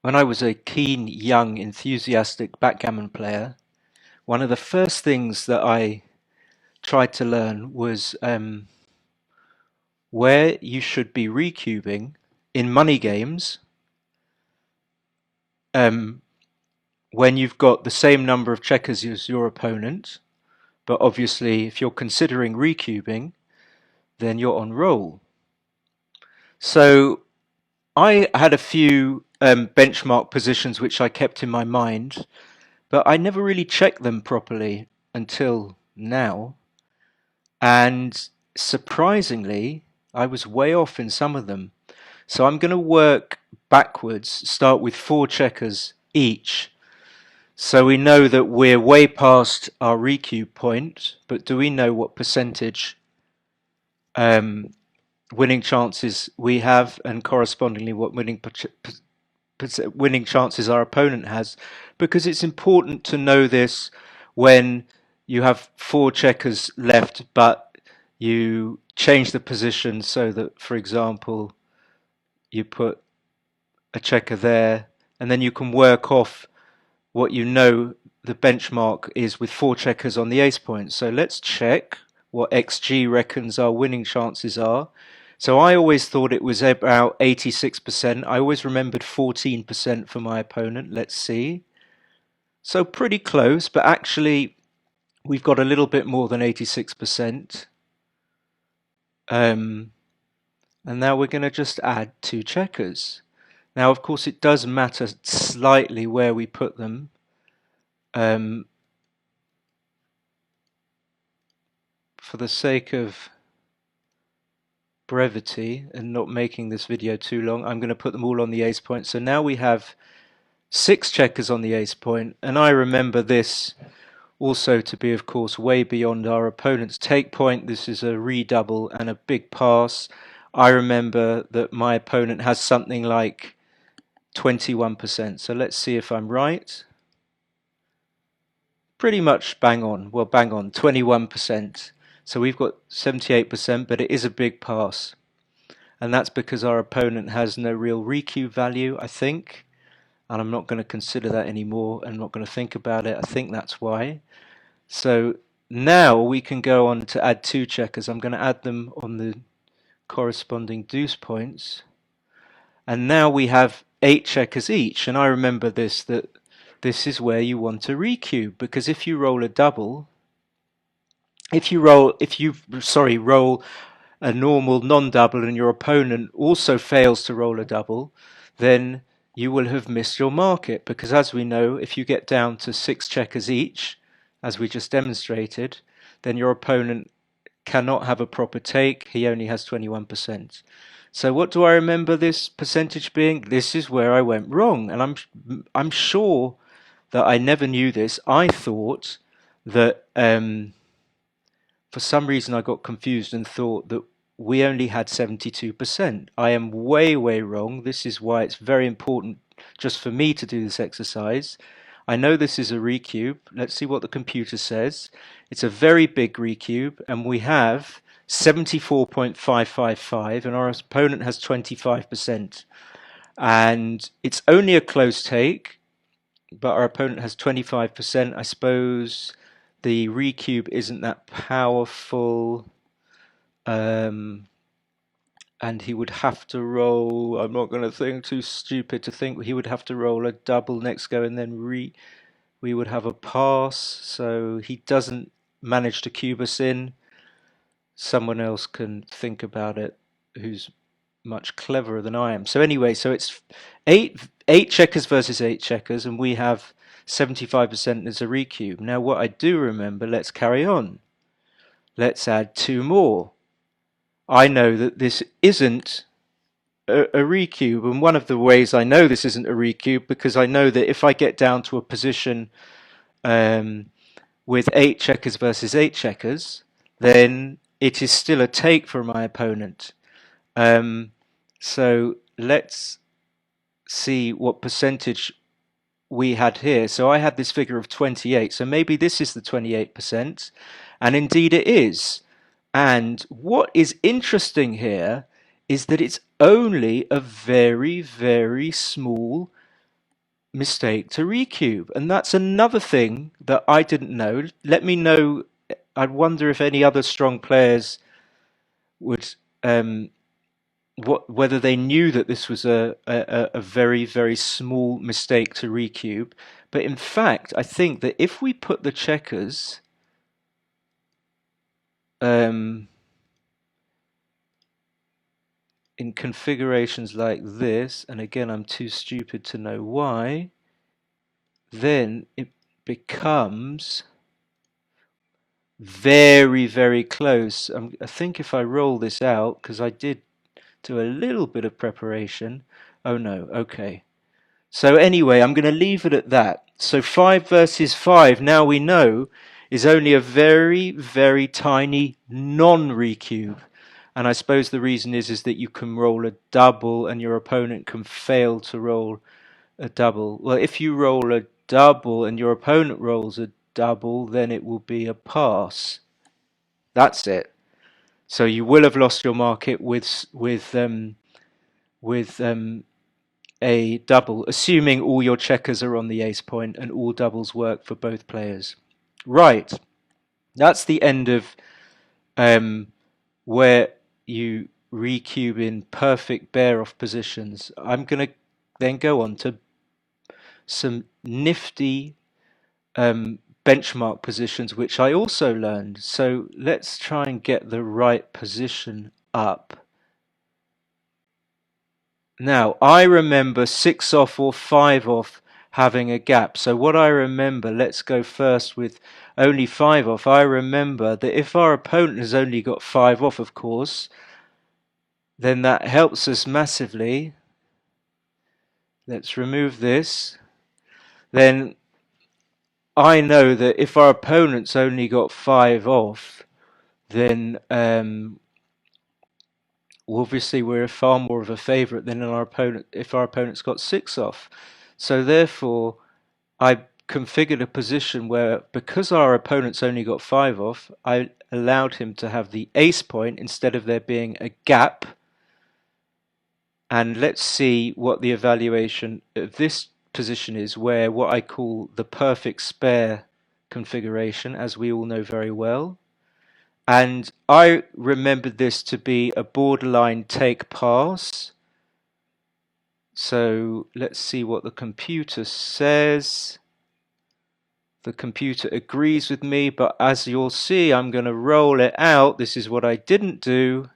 When I was a keen, young, enthusiastic backgammon player, one of the first things that I tried to learn was where you should be recubing in money games when you've got the same number of checkers as your opponent, but obviously if you're considering recubing, then you're on roll. So I had a few benchmark positions which I kept in my mind, but I never really checked them properly until now. And surprisingly, I was way off in some of them. So I'm going to work backwards, start with 4 checkers each. So we know that we're way past our recube point, but do we know what percentage winning chances we have, and correspondingly what winning chances our opponent has? Because it's important to know this when you have 4 checkers left, but you change the position so that, for example, you put a checker there, and then you can work off what you know the benchmark is with 4 checkers on the ace point. So let's check what XG reckons our winning chances are. So I always thought it was about 86%. I always remembered 14% for my opponent. Let's see. So pretty close, but actually we've got a little bit more than 86%. And now we're going to just add 2 checkers. Now, of course, it does matter slightly where we put them. For the sake of brevity and not making this video too long, I'm going to put them all on the ace point. So now we have 6 checkers on the ace point, and I remember this also to be, of course, way beyond our opponent's take point. This is a redouble and a big pass. I remember that my opponent has something like 21%. So let's see if I'm right. Pretty much bang on. Well, bang on, 21%. So we've got 78%, but it is a big pass. And that's because our opponent has no real recube value, I think. And I'm not going to consider that anymore. I'm not going to think about it. I think that's why. So now we can go on to add 2 checkers. I'm going to add them on the corresponding deuce points. And now we have 8 checkers each. And I remember this, that this is where you want to recube, because if you roll a double, roll a normal non-double and your opponent also fails to roll a double, then you will have missed your market, because as we know, if you get down to 6 checkers each, as we just demonstrated, then your opponent cannot have a proper take. He only has 21%. So what do I remember this percentage being? This is where I went wrong, and I'm sure that I never knew this. I thought that for some reason I got confused and thought that we only had 72%. I am way wrong. This is why it's very important just for me to do this exercise. I know this is a recube. Let's see what the computer says. It's a very big recube, and we have 74.555, and our opponent has 25%. And it's only a close take, but our opponent has 25%. I suppose the recube isn't that powerful, and he would have to roll, I'm not going to think, too stupid to think, he would have to roll a double next go, and then we would have a pass. So he doesn't manage to cube us in. Someone else can think about it who's much cleverer than I am. So anyway, so it's 8 checkers versus 8 checkers, and we have 75% as a recube. Now what I do remember, let's carry on. Let's add 2 more. I know that this isn't a recube, and one of the ways I know this isn't a recube, because I know that if I get down to a position with 8 checkers versus 8 checkers, then it is still a take for my opponent. So let's see what percentage we had here. So I had this figure of 28, so maybe this is the 28%, and indeed it is. And what is interesting here is that it's only a very small mistake to recube. And that's another thing that I didn't know. Let me know. I wonder if any other strong players would whether they knew that this was a very, very small mistake to recube. But in fact, I think that if we put the checkers in configurations like this, and again I'm too stupid to know why, then it becomes very, very close. I think if I roll this out, because I did do a little bit of preparation. Oh no, okay. So anyway, I'm going to leave it at that. So 5 versus 5, now we know, is only a very, very tiny non-recube. And I suppose the reason is that you can roll a double and your opponent can fail to roll a double. Well, if you roll a double and your opponent rolls a double, then it will be a pass. That's it. So you will have lost your market with a double, assuming all your checkers are on the ace point and all doubles work for both players. Right, that's the end of where you recube in perfect bear-off positions. I'm going to then go on to some nifty benchmark positions, which I also learned. So let's try and get the right position up. Now, I remember 6 off or 5 off having a gap. So what I remember, let's go first with only 5 off. I remember that if our opponent has only got 5 off, of course, then that helps us massively. Let's remove this. Then I know that if our opponent's only got 5 off, then obviously we're far more of a favourite than our opponent if our opponent's got 6 off. So therefore, I configured a position where, because our opponent's only got 5 off, I allowed him to have the ace point instead of there being a gap. And let's see what the evaluation of this position is, where what I call the perfect spare configuration, as we all know very well. And I remembered this to be a borderline take pass. So let's see what the computer says. The computer agrees with me, but as you'll see, I'm going to roll it out. This is what I didn't do.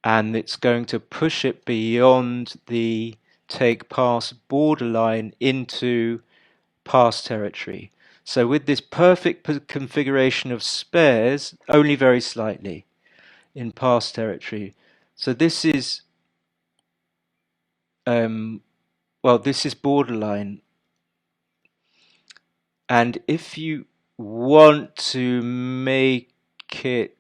And it's going to push it beyond the take pass borderline into pass territory. So with this perfect configuration of spares, only very slightly in pass territory. So this is, well, this is borderline. And if you want to make it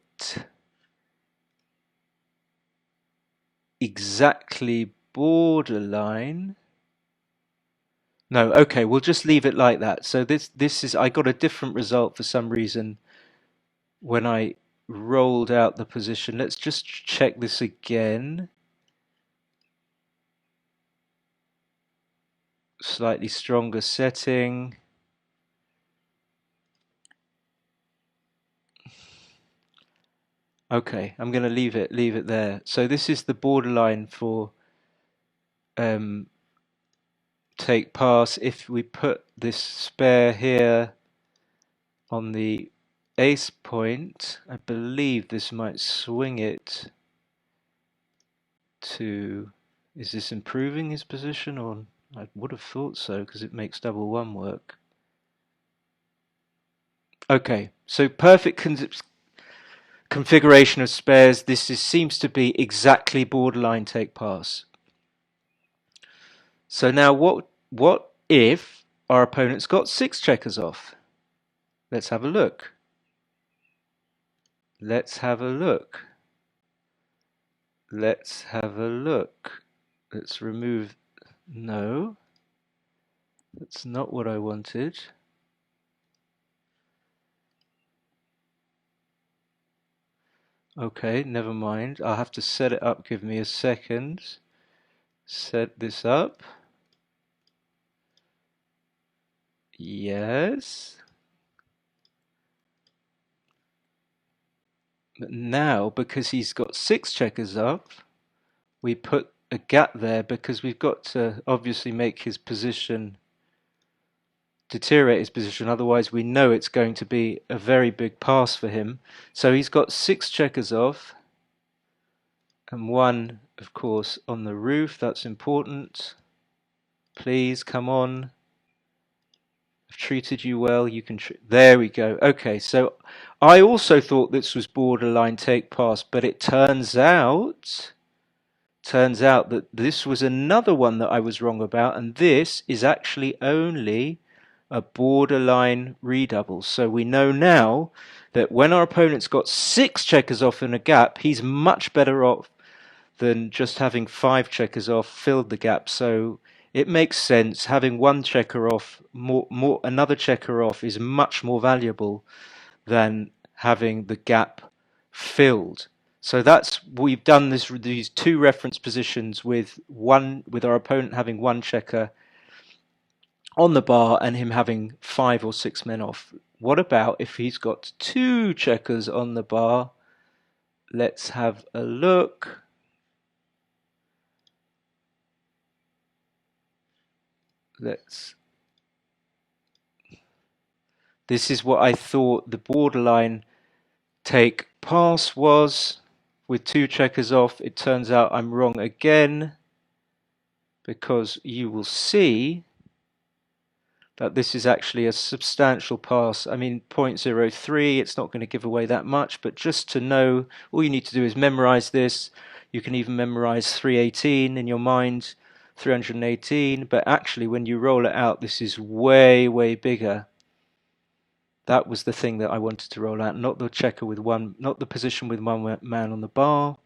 exactly borderline, no, okay, we'll just leave it like that. So this is, I got a different result for some reason when I rolled out the position. Let's just check this again. Slightly stronger setting. Okay, I'm going to leave it there. So this is the borderline for take pass. If we put this spare here on the ace point, I believe this might swing it to, is this improving his position? Or I would have thought so, because it makes double one work. Okay, so perfect configuration of spares. This seems to be exactly borderline take pass. So now what if our opponent's got 6 checkers off? Let's have a look. Let's have a look. Let's have a look. Let's remove, no, that's not what I wanted. Okay, never mind. I'll have to set it up. Give me a second. Set this up. Yes. But now, because he's got 6 checkers up, we put a gap there because we've got to obviously make his position, deteriorate his position, otherwise we know it's going to be a very big pass for him. So he's got 6 checkers off, and 1, of course, on the roof. That's important. Please, come on. I've treated you well. You can. There we go. Okay, so I also thought this was borderline take pass, but it turns out that this was another one that I was wrong about, and this is actually only a borderline redouble. So we know now that when our opponent's got 6 checkers off in a gap, he's much better off than just having 5 checkers off filled the gap. So it makes sense having 1 checker off, another checker off is much more valuable than having the gap filled. So we've done these 2 reference positions with our opponent having 1 checker on the bar and him having 5 or 6 men off. What about if he's got 2 checkers on the bar? Let's have a look. This is what I thought the borderline take pass was with 2 checkers off. It turns out I'm wrong again, because you will see that this is actually a substantial pass. I mean, 0.03, it's not going to give away that much, but just to know, all you need to do is memorize this. You can even memorize 318 in your mind, 318, but actually when you roll it out, this is way, way bigger. That was the thing that I wanted to roll out, not the checker with not the position with 1 man on the bar.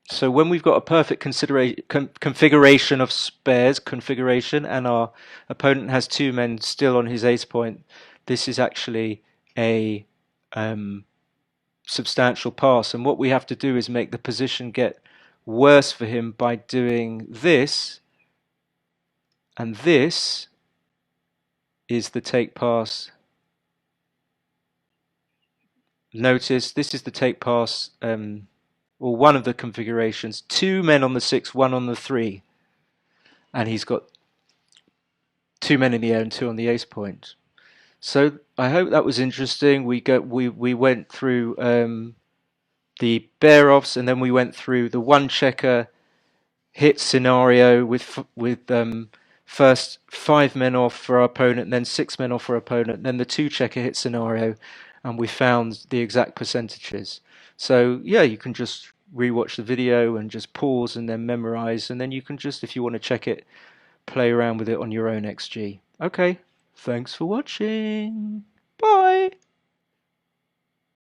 So when we've got a perfect configuration of spares and our opponent has 2 men still on his ace point, this is actually a substantial pass. And what we have to do is make the position get worse for him by doing this, and this is the take pass. Notice this is the take pass, or one of the configurations. 2 men on the 6, 1 on the 3, and he's got 2 men in the air and 2 on the ace point. So I hope that was interesting. We went through the bear offs, and then we went through the 1 checker hit scenario with first 5 men off for our opponent, and then 6 men off for our opponent, and then the 2 checker hit scenario, and we found the exact percentages. So yeah, you can just rewatch the video and just pause and then memorize, and then you can just, if you want to check it, play around with it on your own XG. Okay, thanks for watching. Bye.